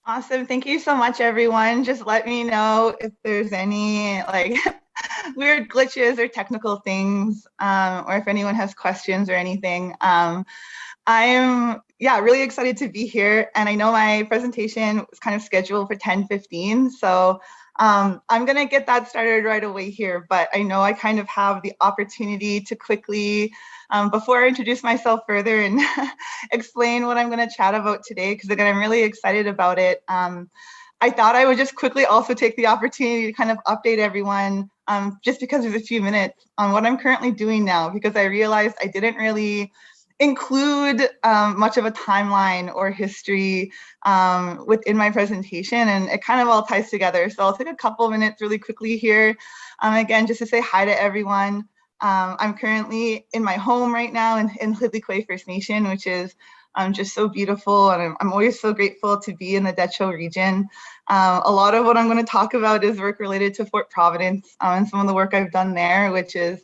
Awesome. Thank you so much, everyone. Just let me know if there's any weird glitches or technical things, or if anyone has questions or anything. I'm really excited to be here, and I know my presentation was kind of scheduled for 10:15, so I'm gonna get that started right away here. But I know I kind of have the opportunity to quickly, before I introduce myself further and explain what I'm gonna chat about today, because again, I'm really excited about it. I thought I would just quickly also take the opportunity to kind of update everyone, just because there's a few minutes on what I'm currently doing now, because I realized I didn't really include much of a timeline or history within my presentation, and it kind of all ties together. So I'll take a couple of minutes really quickly here, again, just to say hi to everyone. I'm currently in my home right now in Hidley First Nation, which is just so beautiful, and I'm always so grateful to be in the Dutcho region. A lot of what I'm going to talk about is work related to Fort Providence, and some of the work I've done there, which is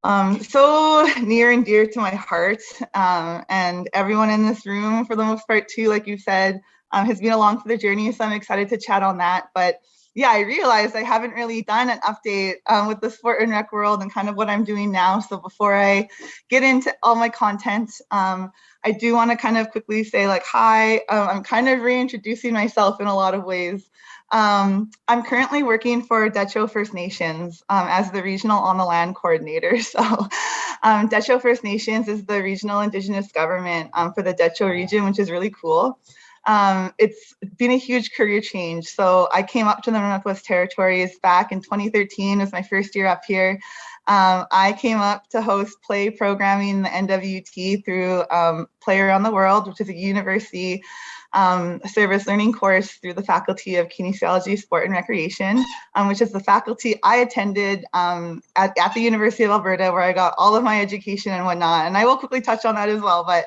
so near and dear to my heart, and everyone in this room, for the most part too, like you said, has been along for the journey, so I'm excited to chat on that. But yeah, I realized I haven't really done an update with the sport and rec world and kind of what I'm doing now. So before I get into all my content, I do want to kind of quickly say hi, I'm kind of reintroducing myself in a lot of ways. I'm currently working for Dutcho First Nations as the Regional On the Land Coordinator. So Dutcho First Nations is the regional Indigenous government for the Dutcho region, which is really cool. It's been a huge career change. So I came up to the Northwest Territories back in 2013. It was my first year up here. I came up to host play programming in the NWT through Play Around the World, which is a university service learning course through the Faculty of Kinesiology, Sport and Recreation, which is the faculty I attended at the University of Alberta, where I got all of my education and whatnot. And I will quickly touch on that as well, but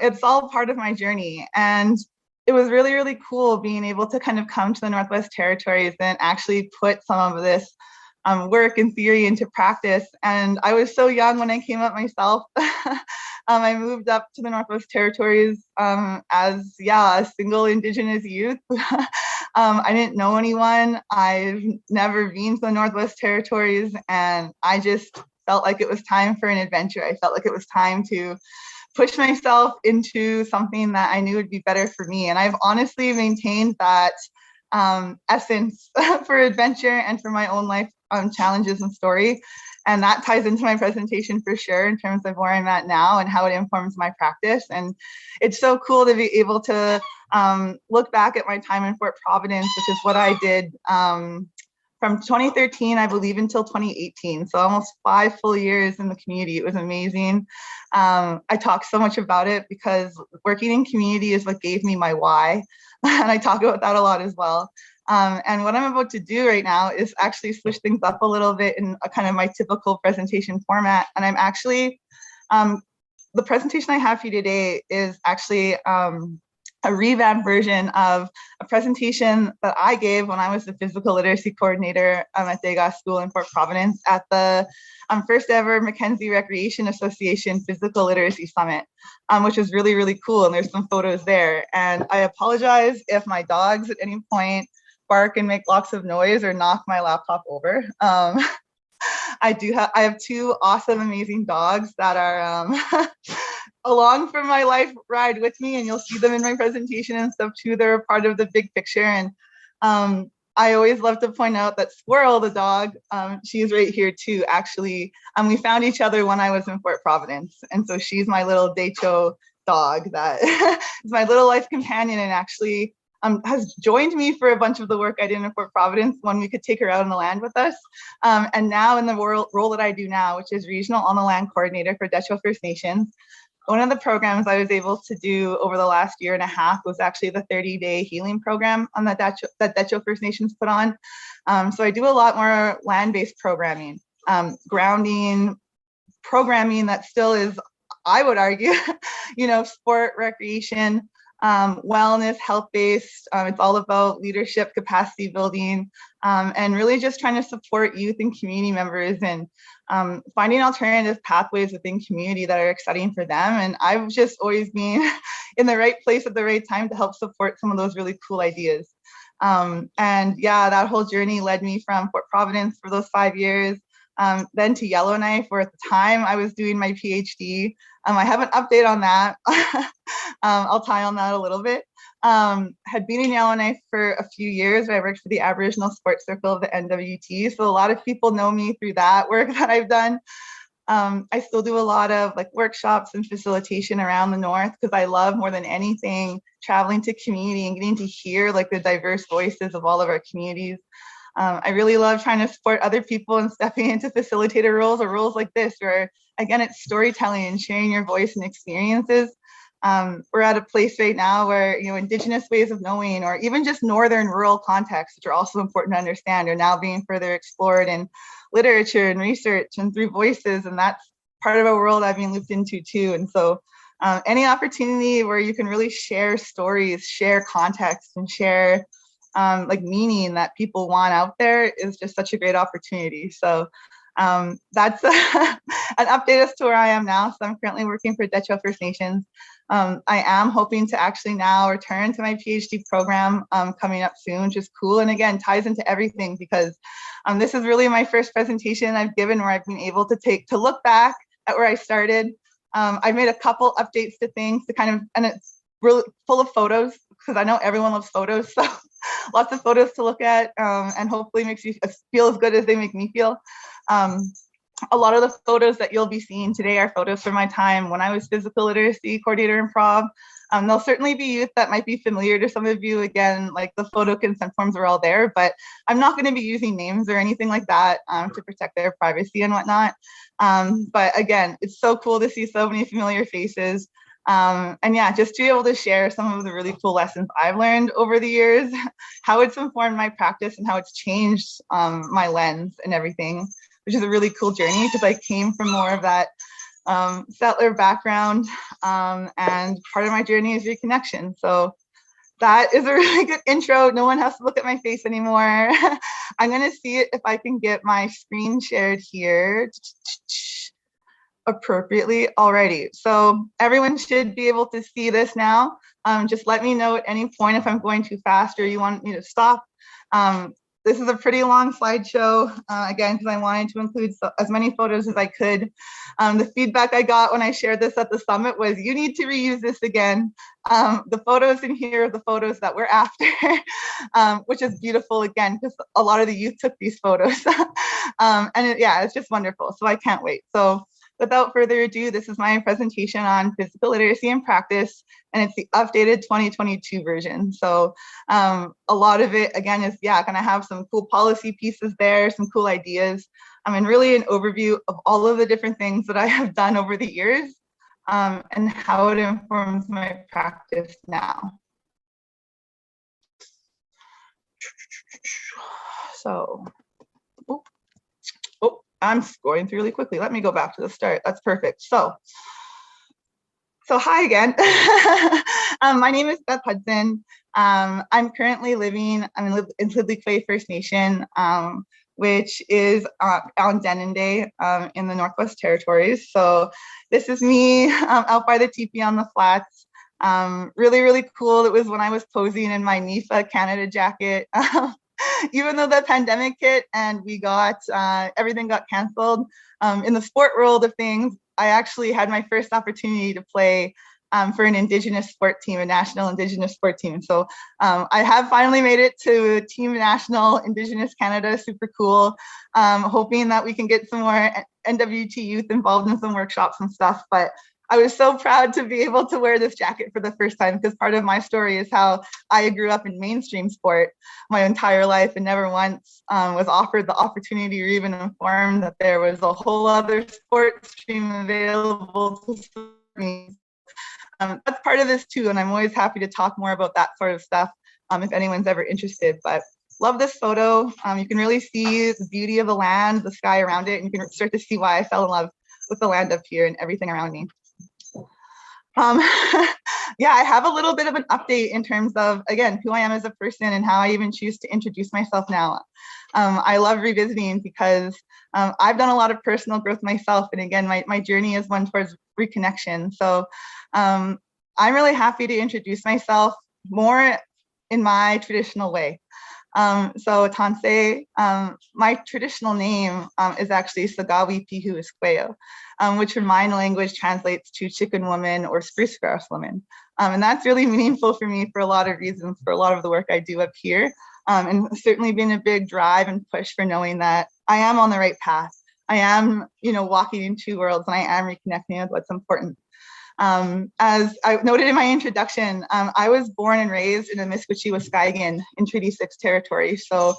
it's all part of my journey. And it was really, really cool being able to kind of come to the Northwest Territories and actually put some of this work and theory into practice. And I was so young when I came up myself. I moved up to the Northwest Territories as a single Indigenous youth. I didn't know anyone. I've never been to the Northwest Territories, and I just felt like it was time for an adventure. I felt like it was time to push myself into something that I knew would be better for me. And I've honestly maintained that essence for adventure and for my own life challenges and story. And that ties into my presentation for sure, in terms of where I'm at now and how it informs my practice. And it's so cool to be able to look back at my time in Fort Providence, which is what I did from 2013, I believe, until 2018. So almost 5 full years in the community. It was amazing. I talk so much about it because working in community is what gave me my why. And I talk about that a lot as well. And what I'm about to do right now is actually switch things up a little bit in a kind of my typical presentation format. And I'm actually, the presentation I have for you today is actually a revamped version of a presentation that I gave when I was the physical literacy coordinator at Degas School in Fort Providence at the first ever Mackenzie Recreation Association Physical Literacy Summit, which was really, really cool. And there's some photos there. And I apologize if my dogs at any point bark and make lots of noise or knock my laptop over. I have 2 awesome, amazing dogs that are along for my life ride with me, and you'll see them in my presentation and stuff too. They're a part of the big picture. And I always love to point out that Squirrel, the dog, she's right here too, actually. We found each other when I was in Fort Providence. And so she's my little Decho dog that is my little life companion, and actually has joined me for a bunch of the work I did in Fort Providence when we could take her out on the land with us. And now in the role that I do now, which is Regional On the Land Coordinator for Dutcho First Nations, one of the programs I was able to do over the last year and a half was actually the 30-day healing program that Dutcho First Nations put on. So I do a lot more land-based programming, grounding, programming that still is, I would argue, sport, recreation, wellness, health-based. It's all about leadership, capacity building, and really just trying to support youth and community members and finding alternative pathways within community that are exciting for them. And I've just always been in the right place at the right time to help support some of those really cool ideas. And yeah, that whole journey led me from Fort Providence for those 5 years, then to Yellowknife, where at the time I was doing my PhD. I have an update on that. I'll tie on that a little bit. Had been in Yellowknife for a few years where I worked for the Aboriginal Sports Circle of the NWT. So a lot of people know me through that work that I've done. I still do a lot of like workshops and facilitation around the North because I love more than anything traveling to community and getting to hear like the diverse voices of all of our communities. I really love trying to support other people and stepping into facilitator roles or roles like this, where again, it's storytelling and sharing your voice and experiences. We're at a place right now where, you know, Indigenous ways of knowing, or even just Northern rural contexts, which are also important to understand, are now being further explored in literature and research and through voices. And that's part of a world I've been looped into too. And so any opportunity where you can really share stories, share context, and share like meaning that people want out there is just such a great opportunity. So that's an update as to where I am now. So I'm currently working for Dutch First Nations. I am hoping to actually now return to my PhD program coming up soon, which is cool. And again, ties into everything because this is really my first presentation I've given where I've been able to look back at where I started. I've made a couple updates to things to kind of, and it's really full of photos because I know everyone loves photos. So lots of photos to look at and hopefully makes you feel as good as they make me feel. A lot of the photos that you'll be seeing today are photos from my time when I was physical literacy coordinator in Prov. There'll certainly be youth that might be familiar to some of you. Again, like the photo consent forms are all there, but I'm not going to be using names or anything like that to protect their privacy and whatnot. But again, it's so cool to see so many familiar faces. And yeah, just to be able to share some of the really cool lessons I've learned over the years, how it's informed my practice and how it's changed my lens and everything, which is a really cool journey because I came from more of that settler background, and part of my journey is reconnection. So that is a really good intro. No one has to look at my face anymore. I'm going to see if I can get my screen shared here appropriately already. So everyone should be able to see this now. Just let me know at any point if I'm going too fast or you want me to stop. This is a pretty long slideshow, again, because I wanted to include as many photos as I could. The feedback I got when I shared this at the summit was, you need to reuse this again. The photos in here are the photos that we're after, which is beautiful, again, because a lot of the youth took these photos. Yeah, it's just wonderful. So I can't wait. So without further ado, this is my presentation on physical literacy and practice, and it's the updated 2022 version. So a lot of it, again, is, yeah, gonna have some cool policy pieces there, some cool ideas, and really an overview of all of the different things that I have done over the years and how it informs my practice now. So, I'm going through really quickly. Let me go back to the start. That's perfect. So hi again. My name is Beth Hudson. I'm currently living in Sidley First Nation, which is on Denendeh in the Northwest Territories. So this is me out by the teepee on the flats. Really, really cool. It was when I was posing in my NIFA Canada jacket. Even though the pandemic hit and we got, everything got canceled, in the sport world of things, I actually had my first opportunity to play for an Indigenous sport team, a national Indigenous sport team. So I have finally made it to Team National Indigenous Canada, super cool. Hoping that we can get some more NWT youth involved in some workshops and stuff. But I was so proud to be able to wear this jacket for the first time because part of my story is how I grew up in mainstream sport my entire life and never once was offered the opportunity or even informed that there was a whole other sport stream available to me. That's part of this too, and I'm always happy to talk more about that sort of stuff if anyone's ever interested. But love this photo. You can really see the beauty of the land, the sky around it, and you can start to see why I fell in love with the land up here and everything around me. Yeah, I have a little bit of an update in terms of, again, who I am as a person and how I even choose to introduce myself now. I love revisiting because I've done a lot of personal growth myself. And again, my journey is one towards reconnection. So I'm really happy to introduce myself more in my traditional way. So Tansei, my traditional name is actually Sagawi Pihu Isqueo, which in my language translates to chicken woman or spruce grass woman. And that's really meaningful for me for a lot of reasons, for a lot of the work I do up here. And certainly been a big drive and push for knowing that I am on the right path. I am, walking in two worlds, and I am reconnecting with what's important. As I noted in my introduction, I was born and raised in the Miskwichi Waskagan in Treaty 6 territory. So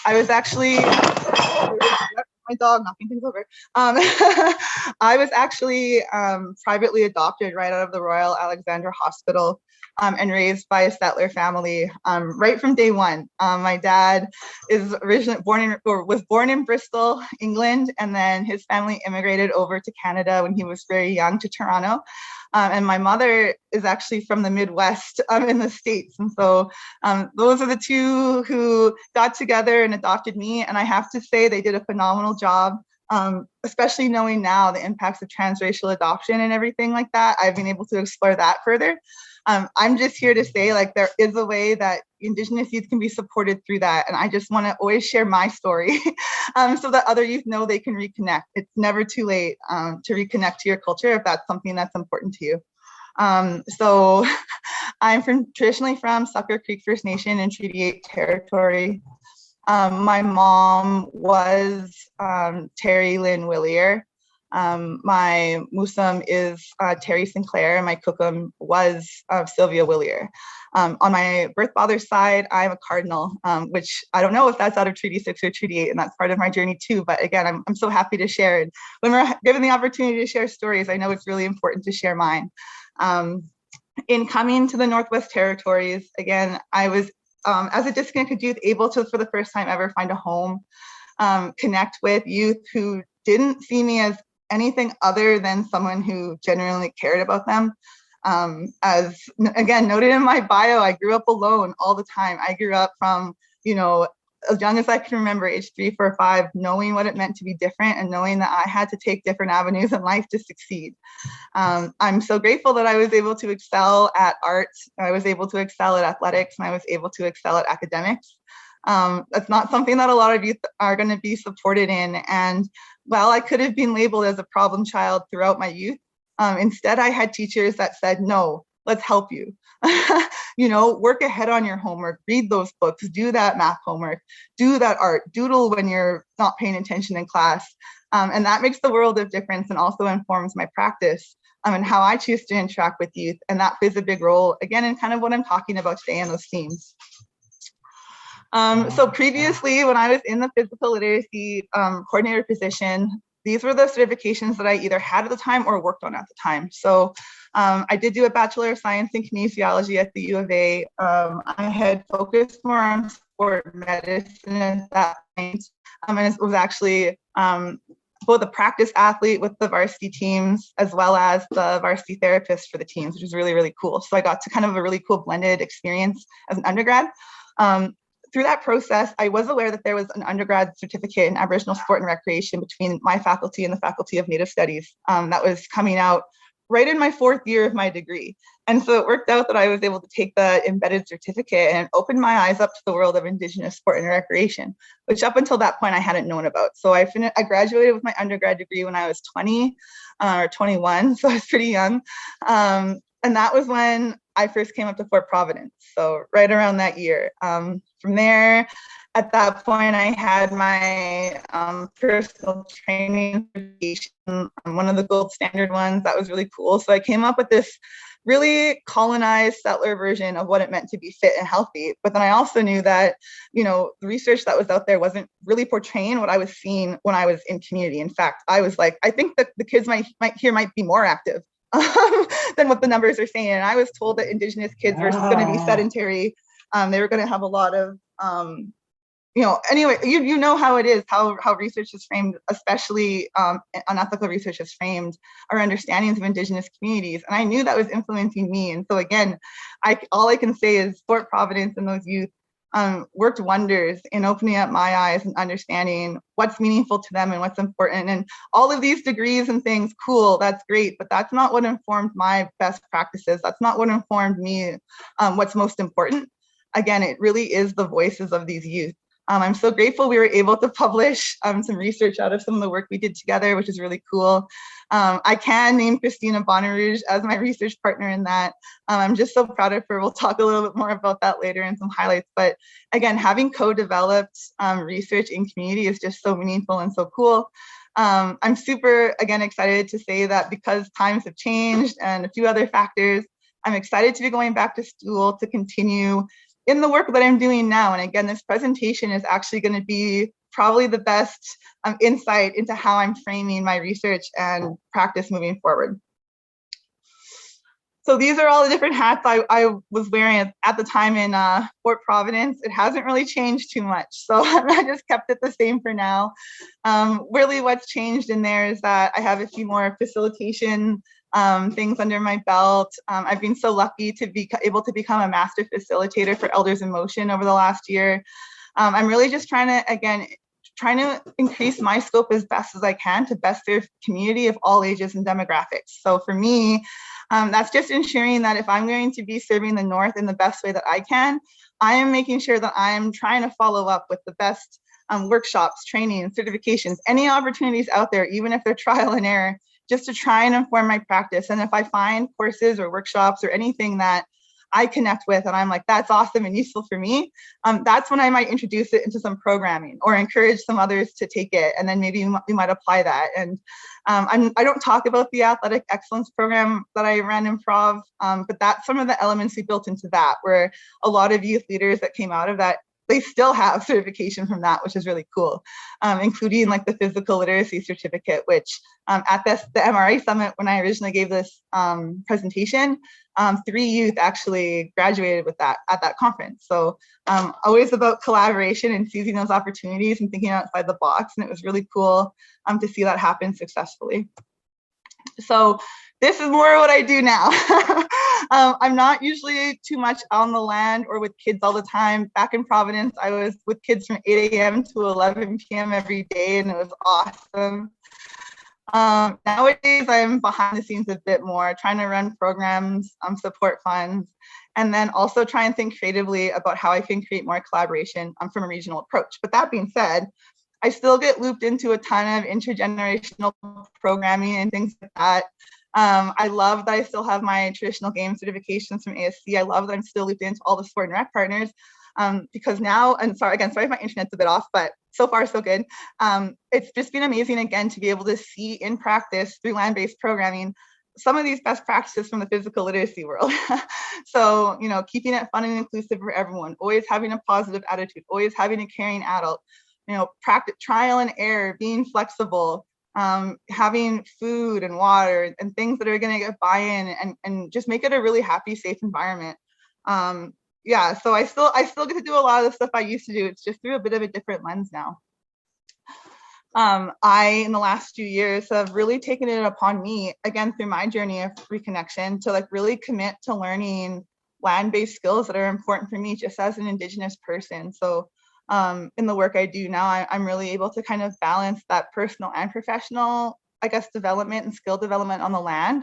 I was actually, my dog knocking things over. I was actually privately adopted right out of the Royal Alexandra Hospital and raised by a settler family right from day one. My dad is was born in Bristol, England, and then his family immigrated over to Canada when he was very young to Toronto. And my mother is actually from the Midwest in the States. And so those are the two who got together and adopted me. And I have to say they did a phenomenal job, especially knowing now the impacts of transracial adoption and everything like that. I've been able to explore that further. I'm just here to say, there is a way that Indigenous youth can be supported through that. And I just want to always share my story so that other youth know they can reconnect. It's never too late to reconnect to your culture if that's something that's important to you. So I'm traditionally from Sucker Creek First Nation in Treaty 8 territory. My mom was Terry Lynn Willier. My Musum is Terry Sinclair, and my Cookum was Sylvia Willier. On my birth father's side, I'm a Cardinal, which I don't know if that's out of Treaty 6 or Treaty 8, and that's part of my journey too. But again, I'm so happy to share. And when we're given the opportunity to share stories, I know it's really important to share mine. In coming to the Northwest Territories, again, I was, as a disconnected youth, able to, for the first time ever, find a home, connect with youth who didn't see me as anything other than someone who genuinely cared about them. As again noted in my bio, I grew up alone all the time. I grew up from, as young as I can remember, age 3, 4, 5, knowing what it meant to be different and knowing that I had to take different avenues in life to succeed. I'm so grateful that I was able to excel at art, I was able to excel at athletics, and I was able to excel at academics. That's not something that a lot of youth are going to be supported in. And while I could have been labeled as a problem child throughout my youth, instead I had teachers that said, no, let's help you. Work ahead on your homework, read those books, do that math homework, do that art, doodle when you're not paying attention in class. And that makes the world of difference and also informs my practice and how I choose to interact with youth. And that plays a big role, again, in kind of what I'm talking about today in those themes. So previously, when I was in the physical literacy coordinator position, these were the certifications that I either had at the time or worked on at the time. So I did do a Bachelor of Science in Kinesiology at the U of A. I had focused more on sport medicine at that point. And it was actually both a practice athlete with the varsity teams as well as the varsity therapist for the teams, which was really, really cool. So I got to kind of a really cool blended experience as an undergrad. Through that process, I was aware that there was an undergrad certificate in Aboriginal sport and recreation between my faculty and the Faculty of Native Studies that was coming out right in my 4th year of my degree. And so it worked out that I was able to take the embedded certificate and open my eyes up to the world of Indigenous sport and recreation, which up until that point I hadn't known about. So I graduated with my undergrad degree when I was 20 or 21, so I was pretty young. And that was when I first came up to Fort Providence, so right around that year. From there, at that point, I had my personal training certification, one of the gold standard ones. That was really cool. So I came up with this really colonized settler version of what it meant to be fit and healthy. But then I also knew that, the research that was out there wasn't really portraying what I was seeing when I was in community. In fact, I was like, I think that the kids might be more active than what the numbers are saying. And I was told that Indigenous kids were going to be sedentary. They were going to have a lot of, anyway, you know how it is, how research is framed, especially unethical research is framed, our understandings of Indigenous communities. And I knew that was influencing me. And so again, all I can say is Fort Providence and those youth worked wonders in opening up my eyes and understanding what's meaningful to them and what's important. And all of these degrees and things, cool, that's great, but that's not what informed my best practices. That's not what informed me what's most important. Again, it really is the voices of these youth. I'm so grateful we were able to publish some research out of some of the work we did together, which is really cool. I can name Christina Bonnerouge as my research partner in that. I'm just so proud of her. We'll talk a little bit more about that later in some highlights. But again, having co-developed research in community is just so meaningful and so cool. I'm super, again, excited to say that because times have changed and a few other factors, I'm excited to be going back to school to continue in the work that I'm doing now. And again, this presentation is actually going to be probably the best insight into how I'm framing my research and practice moving forward. So these are all the different hats I was wearing at the time in Fort Providence. It hasn't really changed too much. So I just kept it the same for now. Really what's changed in there is that I have a few more facilitation things under my belt. I've been so lucky to be able to become a master facilitator for Elders in Motion over the last year. I'm really just trying to increase my scope as best as I can to best serve community of all ages and demographics. So for me, that's just ensuring that if I'm going to be serving the North in the best way that I can, I am making sure that I am trying to follow up with the best workshops, training, certifications, any opportunities out there, even if they're trial and error, just to try and inform my practice. And if I find courses or workshops or anything that I connect with and I'm like, that's awesome and useful for me, that's when I might introduce it into some programming or encourage some others to take it. And then maybe we might apply that. And I don't talk about the athletic excellence program that I ran in Prov, but that's some of the elements we built into that, where a lot of youth leaders that came out of that, they still have certification from that, which is really cool, including like the physical literacy certificate, which at the MRA Summit, when I originally gave this presentation, 3 youth actually graduated with that at that conference. So always about collaboration and seizing those opportunities and thinking outside the box. And it was really cool to see that happen successfully. So this is more what I do now. I'm not usually too much on the land or with kids all the time. Back in Providence, I was with kids from 8 a.m. to 11 p.m. every day, and it was awesome. Nowadays, I'm behind the scenes a bit more, trying to run programs, support funds, and then also try and think creatively about how I can create more collaboration from a regional approach. But that being said, I still get looped into a ton of intergenerational programming and things like that. I love that I still have my traditional game certifications from ASC. I love that I'm still looped into all the sport and rec partners because now, and sorry if my internet's a bit off, but so far so good. It's just been amazing again to be able to see in practice through land-based programming some of these best practices from the physical literacy world. So, you know, keeping it fun and inclusive for everyone, always having a positive attitude, always having a caring adult, you know, practice trial and error, being flexible, having food and water and things that are going to get buy-in and just make it a really happy, safe environment. Yeah, so I still get to do a lot of the stuff I used to do. It's just through a bit of a different lens now. I, in the last few years, have really taken it upon me, again, through my journey of reconnection, to like really commit to learning land-based skills that are important for me just as an Indigenous person. So in the work I do now, I'm really able to kind of balance that personal and professional, I guess, development and skill development on the land.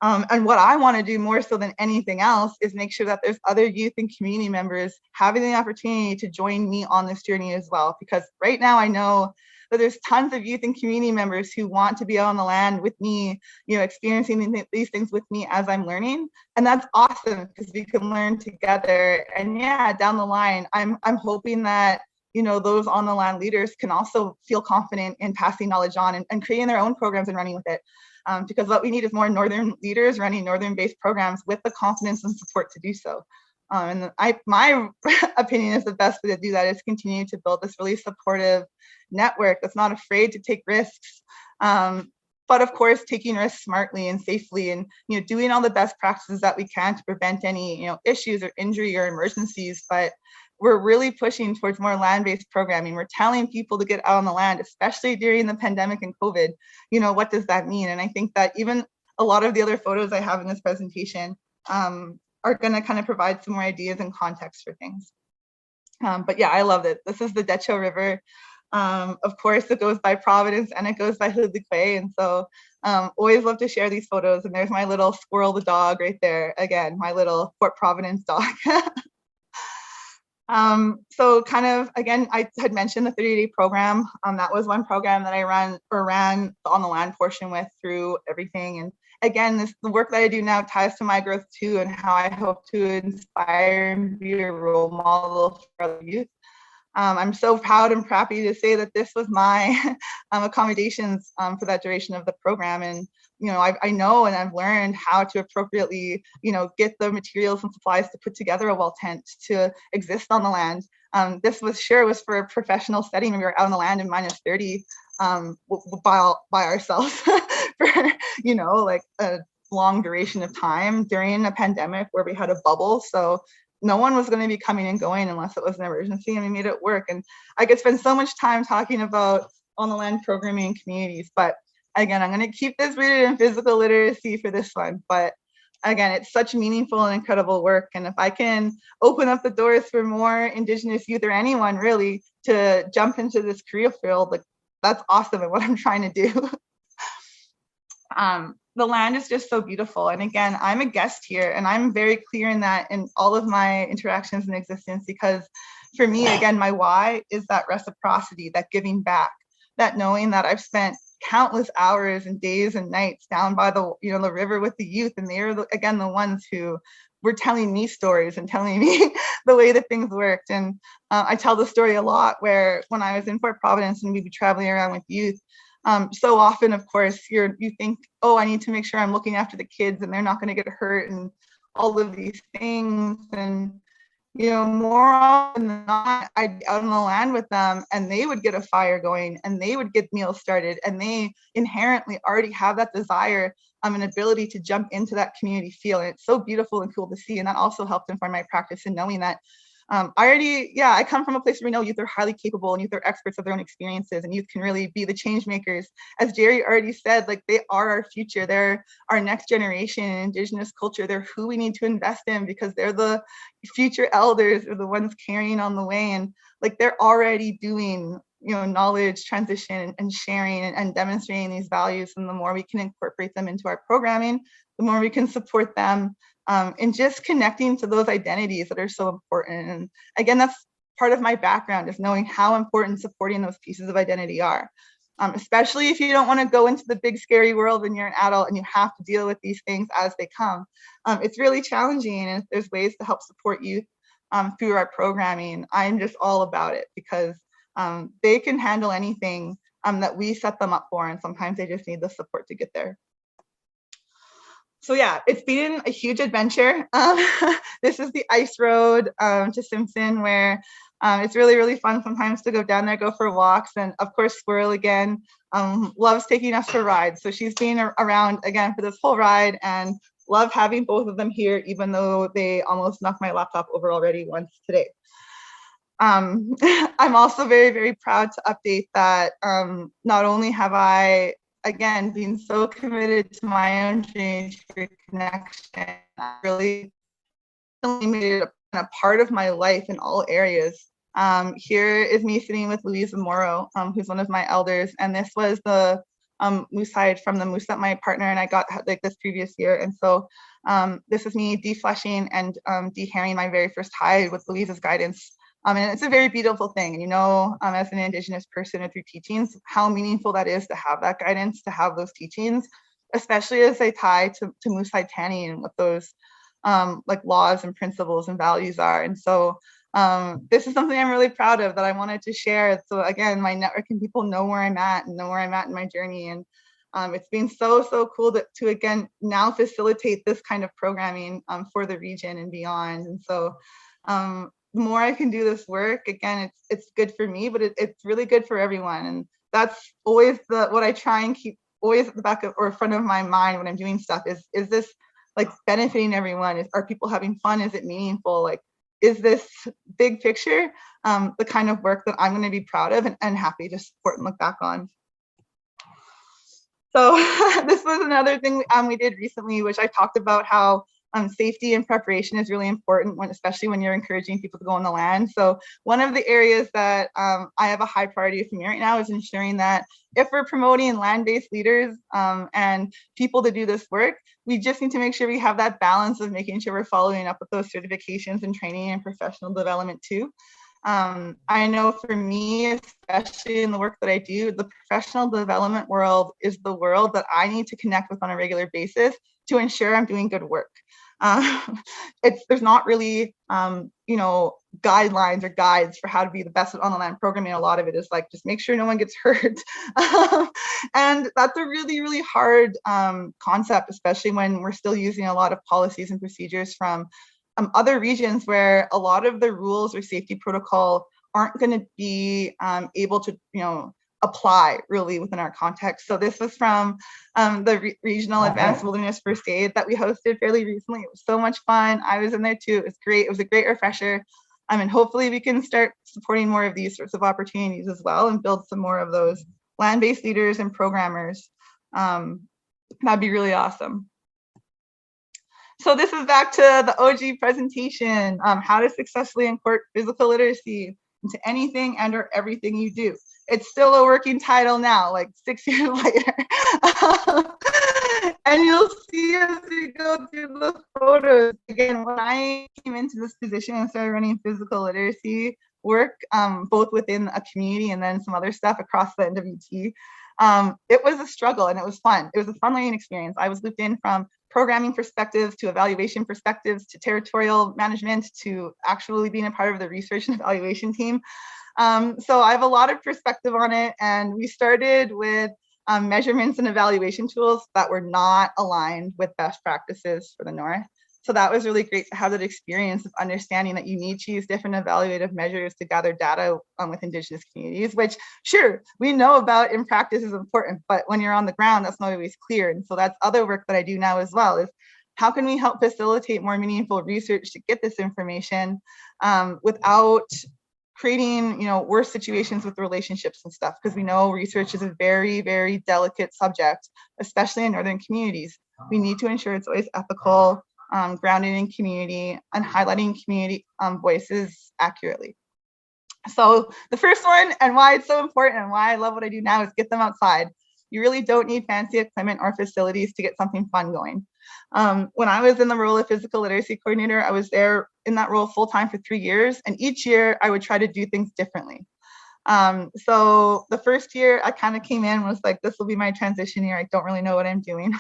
And what I want to do more so than anything else is make sure that there's other youth and community members having the opportunity to join me on this journey as well. Because right now I know that there's tons of youth and community members who want to be out on the land with me, you know, experiencing these things with me as I'm learning. And that's awesome because we can learn together. And yeah, down the line, I'm hoping that, you know, those on the land leaders can also feel confident in passing knowledge on and creating their own programs and running with it. Because what we need is more Northern leaders running Northern-based programs with the confidence and support to do so. And my opinion is the best way to do that is continue to build this really supportive network that's not afraid to take risks, but of course taking risks smartly and safely, and you know, doing all the best practices that we can to prevent any, you know, issues or injury or emergencies. But we're really pushing towards more land-based programming. We're telling people to get out on the land, especially during the pandemic and COVID. You know, what does that mean? And I think that even a lot of the other photos I have in this presentation are going to kind of provide some more ideas and context for things. But yeah, I love it. This is the Decho River. Of course, it goes by Providence and it goes by Hudliquay. And so always love to share these photos. And there's my little squirrel, the dog right there. Again, my little Port Providence dog. So kind of, again, I had mentioned the 30-day program. That was one program that I ran on the land portion with through everything. And again, the work that I do now ties to my growth too, and how I hope to inspire and be a role model for other youth. I'm so proud and happy to say that this was my accommodations for that duration of the program. And, you know, I know and I've learned how to appropriately, you know, get the materials and supplies to put together a well tent to exist on the land. This was for a professional setting. We were out on the land in -30 by ourselves for, you know, like a long duration of time during a pandemic where we had a bubble. So no one was going to be coming and going unless it was an emergency, and we made it work. And I could spend so much time talking about on the land programming in communities, but again, I'm going to keep this rooted in physical literacy for this one. But again, it's such meaningful and incredible work. And if I can open up the doors for more Indigenous youth or anyone really to jump into this career field, like that's awesome and what I'm trying to do. The land is just so beautiful. And again, I'm a guest here, and I'm very clear in that in all of my interactions in existence, because for me, again, my why is that reciprocity, that giving back, that knowing that I've spent countless hours and days and nights down by the, you know, the river with the youth, and they're again the ones who were telling me stories and telling me the way that things worked. And I tell the story a lot where when I was in Port Providence and we'd be traveling around with youth, so often, of course, you think, oh, I need to make sure I'm looking after the kids and they're not going to get hurt and all of these things. And, you know, more often than not, I'd be out on the land with them and they would get a fire going and they would get meals started, and they inherently already have that desire, an ability to jump into that community feel. And it's so beautiful and cool to see. And that also helped inform my practice in knowing that I come from a place where we know youth are highly capable and youth are experts of their own experiences, and youth can really be the change makers. As Jerry already said, like they are our future. They're our next generation in Indigenous culture. They're who we need to invest in because they're the future elders, or the ones carrying on the way. And like they're already doing, you know, knowledge transition and sharing and demonstrating these values. And the more we can incorporate them into our programming, the more we can support them and just connecting to those identities that are so important. And again, that's part of my background, is knowing how important supporting those pieces of identity are, especially if you don't want to go into the big scary world when you're an adult and you have to deal with these things as they come. It's really challenging, and if there's ways to help support youth through our programming, I'm just all about it, because they can handle anything that we set them up for, and sometimes they just need the support to get there. So yeah, it's been a huge adventure. This is the ice road to Simpson, where it's really, really fun sometimes to go down there, go for walks. And of course, Squirrel again loves taking us for rides. So she's been around again for this whole ride, and love having both of them here, even though they almost knocked my laptop over already once today. I'm also very, very proud to update that not only have I again, being so committed to my own change for connection, I really made it a part of my life in all areas. Here is me sitting with Louisa Morrow, who's one of my elders, and this was the moose hide from the moose that my partner and I got like this previous year. And so this is me defleshing and dehairing my very first hide with Louisa's guidance. And it's a very beautiful thing. And you know, as an Indigenous person or through teachings, how meaningful that is to have that guidance, to have those teachings, especially as they tie to moose hide tanning and what those like laws and principles and values are. And so this is something I'm really proud of that I wanted to share. So again, my networking people know where I'm at and know where I'm at in my journey. And it's been so cool to again now facilitate this kind of programming for the region and beyond. And so the more I can do this work, again, it's good for me, but it's really good for everyone. And that's always what I try and keep always at the back of or front of my mind when I'm doing stuff is this like benefiting everyone? Are people having fun? Is it meaningful? Like, is this big picture the kind of work that I'm going to be proud of and happy to support and look back on? So this was another thing we did recently, which I talked about how Safety and preparation is really important, especially when you're encouraging people to go on the land. So one of the areas that I have a high priority for me right now is ensuring that if we're promoting land-based leaders and people to do this work, we just need to make sure we have that balance of making sure we're following up with those certifications and training and professional development too. I know for me, especially in the work that I do, the professional development world is the world that I need to connect with on a regular basis to ensure I'm doing good work. There's not really, guidelines or guides for how to be the best at on-the-land programming. A lot of it is like, just make sure no one gets hurt. And that's a really, really hard concept, especially when we're still using a lot of policies and procedures from other regions where a lot of the rules or safety protocol aren't going to be able to, apply really within our context. So this was from the Regional Advanced Wilderness First Aid that we hosted fairly recently. It was so much fun. I was in there too. It was great. It was a great refresher. And hopefully we can start supporting more of these sorts of opportunities as well and build some more of those land-based leaders and programmers. That'd be really awesome. So this is back to the OG presentation, how to successfully incorporate physical literacy into anything and or everything you do. It's still a working title now, like 6 years later. And you'll see as we go through the photos, again, when I came into this position and started running physical literacy work, both within a community and then some other stuff across the NWT, it was a struggle and it was fun. It was a fun learning experience. I was looped in from programming perspectives to evaluation perspectives to territorial management to actually being a part of the research and evaluation team. So I have a lot of perspective on it, and we started with measurements and evaluation tools that were not aligned with best practices for the North. So that was really great to have that experience of understanding that you need to use different evaluative measures to gather data with Indigenous communities, which sure, we know about in practice is important, but when you're on the ground, that's not always clear. And so that's other work that I do now as well, is how can we help facilitate more meaningful research to get this information without creating, worse situations with relationships and stuff, because we know research is a very, very delicate subject, especially in Northern communities. We need to ensure it's always ethical, grounded in community, and highlighting community voices accurately. So the first one, and why it's so important and why I love what I do now, is get them outside. You really don't need fancy equipment or facilities to get something fun going. When I was in the role of physical literacy coordinator, I was there in that role full time for 3 years, and each year I would try to do things differently. So the first year I kind of came in and was like, this will be my transition year. I don't really know what I'm doing.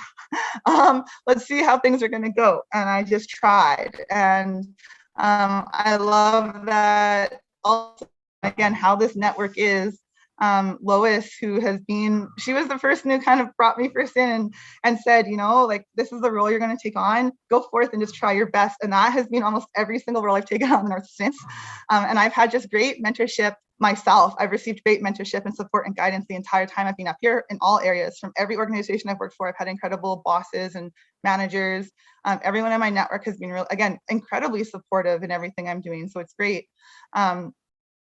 Let's see how things are going to go. And I just tried. And I love that also, again, how this network is. Lois, who has been, she was the person who kind of brought me first in and said, like, this is the role you're going to take on, go forth and just try your best. And that has been almost every single role I've taken on in the North since. And I've had just great mentorship myself. I've received great mentorship and support and guidance the entire time I've been up here in all areas. From every organization I've worked for, I've had incredible bosses and managers. Everyone in my network has been again, incredibly supportive in everything I'm doing. So it's great.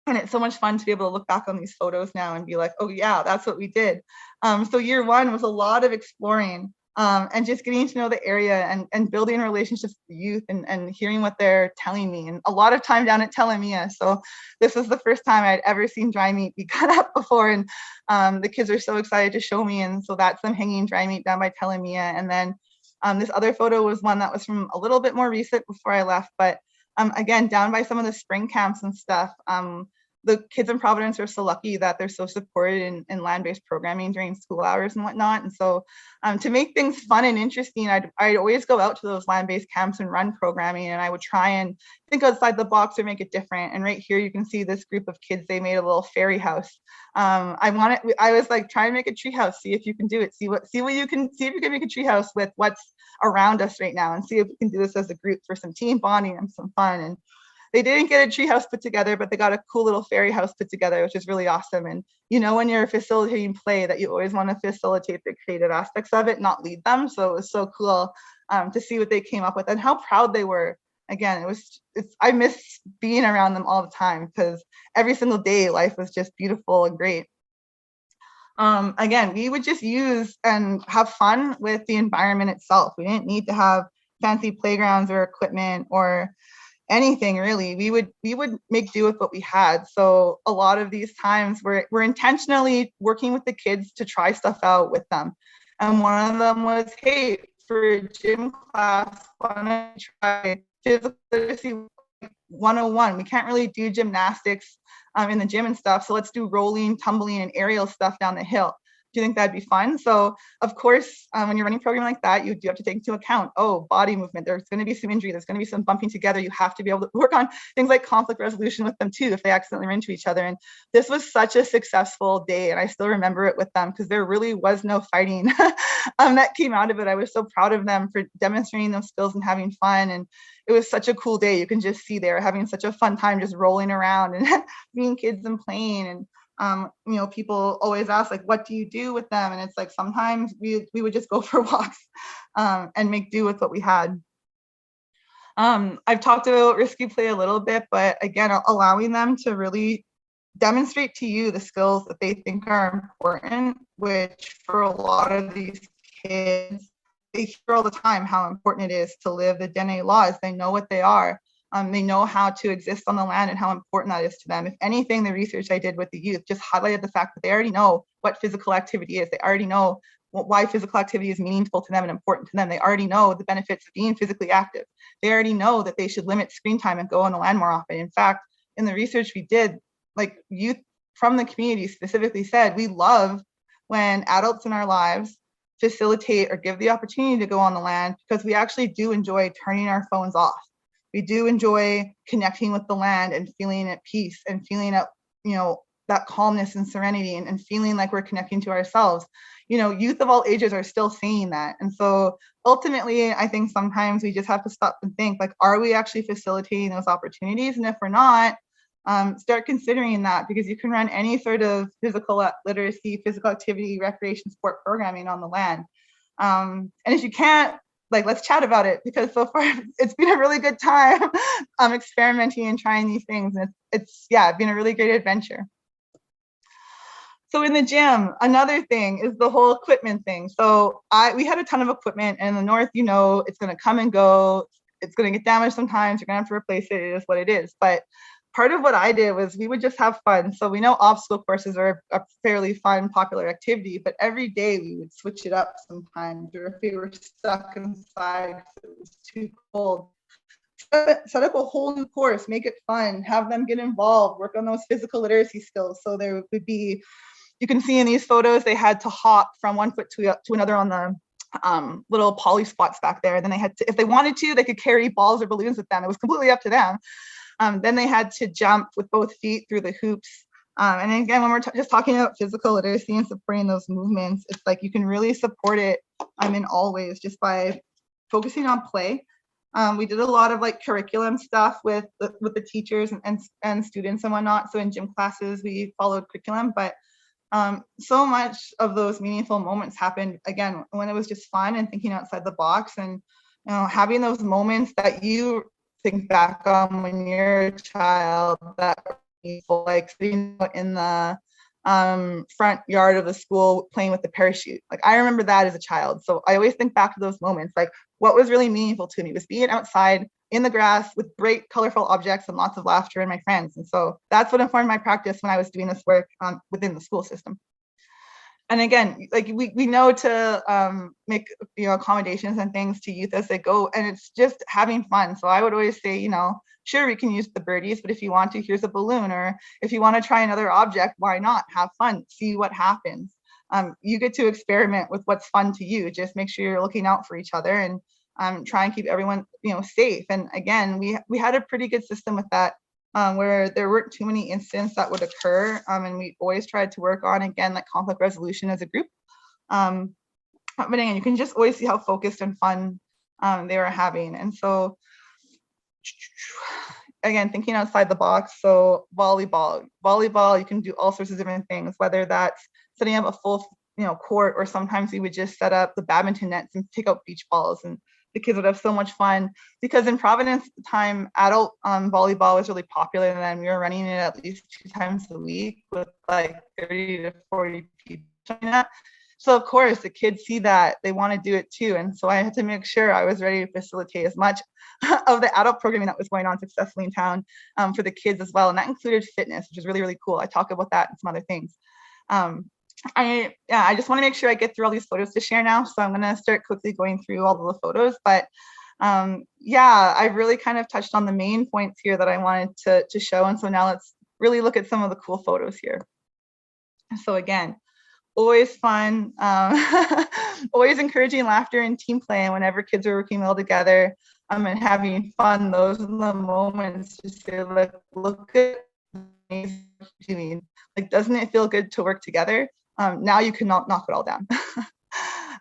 And it's so much fun to be able to look back on these photos now and be like, oh yeah, that's what we did. So year one was a lot of exploring and just getting to know the area and building relationships with the youth and hearing what they're telling me. And a lot of time down at Telemia. So this was the first time I'd ever seen dry meat be cut up before. And the kids are so excited to show me. And so that's them hanging dry meat down by Telemia. And then this other photo was one that was from a little bit more recent before I left, but again, down by some of the spring camps and stuff. The kids in Providence are so lucky that they're so supported in land-based programming during school hours and whatnot. And so to make things fun and interesting, I'd always go out to those land-based camps and run programming, and I would try and think outside the box or make it different. And right here, you can see this group of kids, they made a little fairy house. I was like, try and make a tree house, see if you can do it, see if you can make a tree house with what's around us right now, and see if we can do this as a group for some team bonding and some fun. And they didn't get a tree house put together, but they got a cool little fairy house put together, which is really awesome. And when you're facilitating play, that you always want to facilitate the creative aspects of it, not lead them. So it was so cool to see what they came up with and how proud they were. Again, I miss being around them all the time because every single day life was just beautiful and great. Again, we would just use and have fun with the environment itself. We didn't need to have fancy playgrounds or equipment or anything really. We would make do with what we had. So a lot of these times we're intentionally working with the kids to try stuff out with them. And one of them was, hey, for gym class, why don't you try physical literacy 101? We can't really do gymnastics in the gym and stuff. So let's do rolling, tumbling, and aerial stuff down the hill. Do you think that'd be fun? So of course, when you're running a program like that, you do have to take into account, body movement. There's going to be some injury. There's going to be some bumping together. You have to be able to work on things like conflict resolution with them too, if they accidentally run into each other. And this was such a successful day. And I still remember it with them because there really was no fighting that came out of it. I was so proud of them for demonstrating those skills and having fun. And it was such a cool day. You can just see they were having such a fun time just rolling around and being kids and playing. And people always ask, like, what do you do with them? And it's like, sometimes we would just go for walks and make do with what we had. I've talked about risky play a little bit, but again, allowing them to really demonstrate to you the skills that they think are important, which for a lot of these kids, they hear all the time how important it is to live the DNA laws. They know what they are. They know how to exist on the land and how important that is to them. If anything, the research I did with the youth just highlighted the fact that they already know what physical activity is. They already know why physical activity is meaningful to them and important to them. They already know the benefits of being physically active. They already know that they should limit screen time and go on the land more often. In fact, in the research we did, like, youth from the community specifically said, we love when adults in our lives facilitate or give the opportunity to go on the land, because we actually do enjoy turning our phones off. We do enjoy connecting with the land and feeling at peace and feeling at, that calmness and serenity and feeling like we're connecting to ourselves. Youth of all ages are still saying that. And so ultimately, I think sometimes we just have to stop and think, like, are we actually facilitating those opportunities? And if we're not, start considering that, because you can run any sort of physical literacy, physical activity, recreation, sport programming on the land. And if you can't, let's chat about it, because so far it's been a really good time experimenting and trying these things. And it's been a really great adventure. So in the gym, another thing is the whole equipment thing. So we had a ton of equipment, and in the north, it's going to come and go. It's going to get damaged sometimes. You're going to have to replace it. It is what it is. But part of what I did was we would just have fun. So we know obstacle courses are a fairly fun, popular activity, but every day we would switch it up sometimes, or if we were stuck inside, if it was too cold, set up a whole new course, make it fun, have them get involved, work on those physical literacy skills. So there would be, you can see in these photos, they had to hop from one foot to another on the little poly spots back there. Then they had to, if they wanted to, they could carry balls or balloons with them. It was completely up to them. Then they had to jump with both feet through the hoops. And again, when we're just talking about physical literacy and supporting those movements, it's like you can really support it in all ways just by focusing on play. We did a lot of curriculum stuff with the teachers and students and whatnot. So in gym classes, we followed curriculum, but so much of those meaningful moments happened, again, when it was just fun and thinking outside the box, and having those moments that you think back on when you're a child that are meaningful, like sitting in the front yard of the school playing with the parachute. I remember that as a child. So I always think back to those moments, what was really meaningful to me was being outside in the grass with bright, colorful objects and lots of laughter and my friends. And so that's what informed my practice when I was doing this work within the school system. And again, we know to make accommodations and things to youth as they go, and it's just having fun. So I would always say, sure, we can use the birdies, but if you want to, here's a balloon, or if you want to try another object, why not? Have fun, see what happens. You get to experiment with what's fun to you. Just make sure you're looking out for each other and try and keep everyone safe. And again, we had a pretty good system with that. Where there weren't too many incidents that would occur. And we always tried to work on, again, conflict resolution as a group. But again, you can just always see how focused and fun they were having. And so, again, thinking outside the box. So volleyball, you can do all sorts of different things, whether that's setting up a full court, or sometimes we would just set up the badminton nets and take out beach balls, and the kids would have so much fun, because in Providence at the time, adult volleyball was really popular, and then we were running it at least 2 times a week with 30 to 40 people. So of course the kids see that, they want to do it too. And so I had to make sure I was ready to facilitate as much of the adult programming that was going on successfully in town for the kids as well. And that included fitness, which is really, really cool. I talk about that and some other things. I just want to make sure I get through all these photos to share now. So I'm going to start quickly going through all of the photos. But I really kind of touched on the main points here that I wanted to show. And so now let's really look at some of the cool photos here. So again, always fun, always encouraging laughter and team play. And whenever kids are working well together and having fun, those are the moments to say, look at what you're doing. Like, doesn't it feel good to work together? Now you can knock it all down.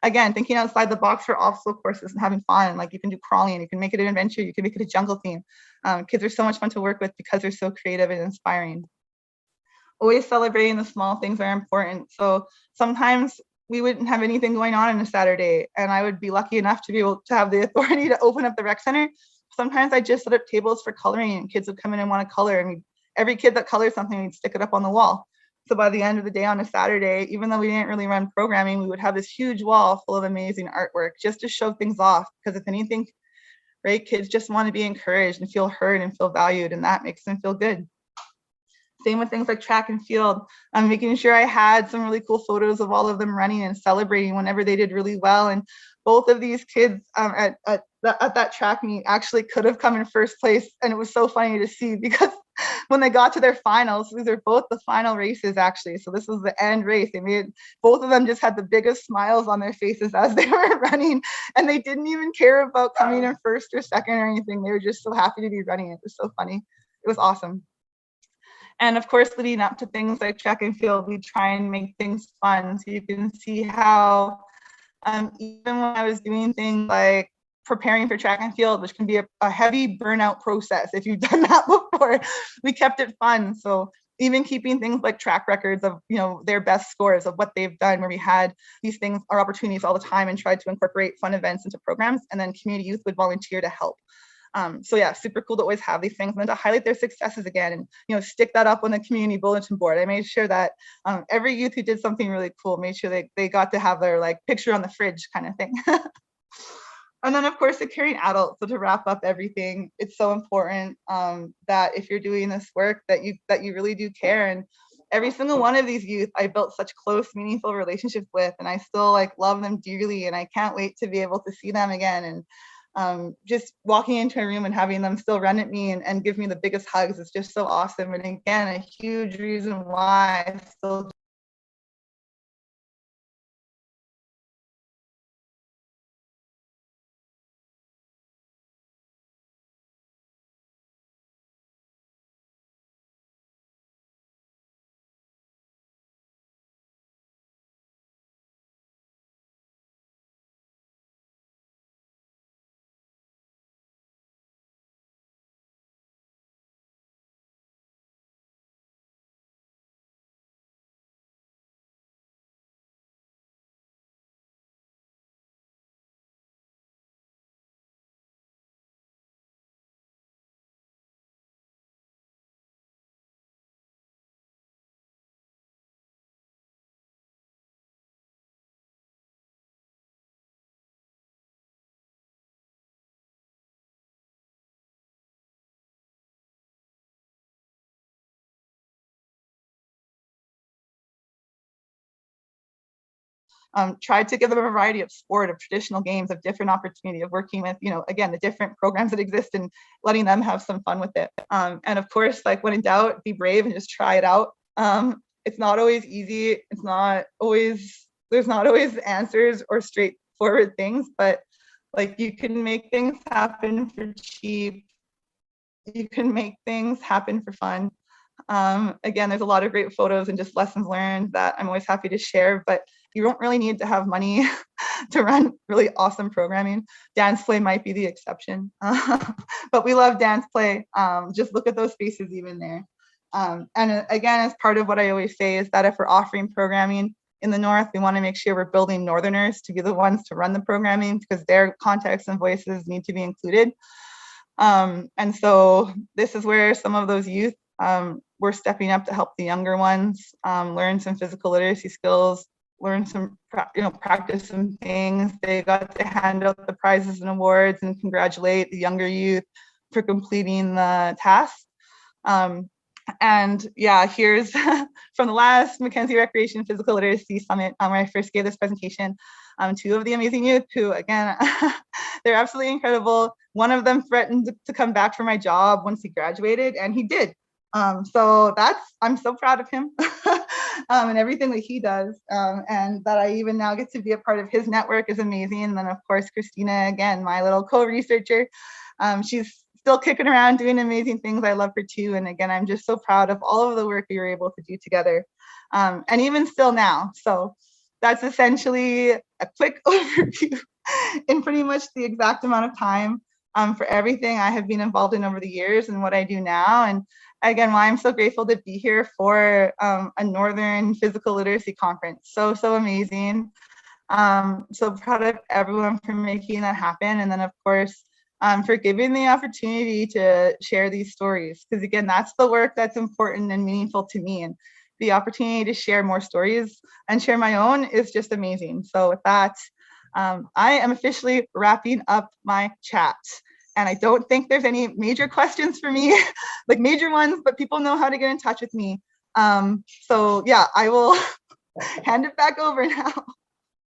Again, thinking outside the box for obstacle courses and having fun. Like, you can do crawling, you can make it an adventure, you can make it a jungle theme. Kids are so much fun to work with because they're so creative and inspiring. Always celebrating the small things are important. So sometimes we wouldn't have anything going on a Saturday, and I would be lucky enough to be able to have the authority to open up the rec center. Sometimes I just set up tables for coloring, and kids would come in and want to color. And every kid that colors something, we'd stick it up on the wall. So by the end of the day on a Saturday, even though we didn't really run programming, we would have this huge wall full of amazing artwork just to show things off. Because if anything, right, kids just want to be encouraged and feel heard and feel valued, and that makes them feel good. Same with things like track and field. I'm making sure I had some really cool photos of all of them running and celebrating whenever they did really well. And both of these kids at that track meet actually could have come in first place. And it was so funny to see, because when they got to their finals, these are both the final races actually. So this was the end race. Both of them just had the biggest smiles on their faces as they were running. And they didn't even care about coming in first or second or anything. They were just so happy to be running. It was so funny. It was awesome. And of course, leading up to things like track and field, we try and make things fun. So you can see how even when I was doing things like preparing for track and field, which can be a heavy burnout process if you've done that before, we kept it fun. So even keeping things like track records of, their best scores of what they've done, where we had these things, our opportunities all the time, and tried to incorporate fun events into programs, and then community youth would volunteer to help. So yeah, super cool to always have these things and to highlight their successes again, and stick that up on the community bulletin board. I made sure that every youth who did something really cool, made sure they got to have their picture on the fridge kind of thing. And then of course the caring adult. So to wrap up everything, it's so important that if you're doing this work, that you really do care. And every single one of these youth I built such close, meaningful relationships with, and I still love them dearly, and I can't wait to be able to see them again. And just walking into a room and having them still run at me and give me the biggest hugs is just so awesome. And again, a huge reason why I still tried to give them a variety of sport, of traditional games, of different opportunity, of working with, again, the different programs that exist and letting them have some fun with it. And of course, when in doubt, be brave and just try it out. It's not always easy. There's not always answers or straightforward things, but you can make things happen for cheap. You can make things happen for fun. Again, there's a lot of great photos and just lessons learned that I'm always happy to share, but you don't really need to have money to run really awesome programming. Dance play might be the exception, but we love dance play. Just look at those faces even there. And again, as part of what I always say is that if we're offering programming in the North, we want to make sure we're building Northerners to be the ones to run the programming, because their contexts and voices need to be included. And so this is where some of those youth we're stepping up to help the younger ones learn some physical literacy skills, learn some, practice some things. They got to hand out the prizes and awards and congratulate the younger youth for completing the task. And yeah, here's from the last Mackenzie Recreation Physical Literacy Summit where I first gave this presentation. Two of the amazing youth who, again, they're absolutely incredible. One of them threatened to come back for my job once he graduated, and he did. So I'm so proud of him and everything that he does. And that I even now get to be a part of his network is amazing. And then of course, Christina, again, my little co-researcher, she's still kicking around doing amazing things. I love her too. And again, I'm just so proud of all of the work we were able to do together. And even still now. So that's essentially a quick overview in pretty much the exact amount of time for everything I have been involved in over the years and what I do now. And again, why I'm so grateful to be here for a Northern Physical Literacy Conference. So amazing. So proud of everyone for making that happen. And then of course, for giving the opportunity to share these stories. Because again, that's the work that's important and meaningful to me. And the opportunity to share more stories and share my own is just amazing. So with that, I am officially wrapping up my chat. And I don't think there's any major questions for me, like major ones, but people know how to get in touch with me. So yeah, I will hand it back over now.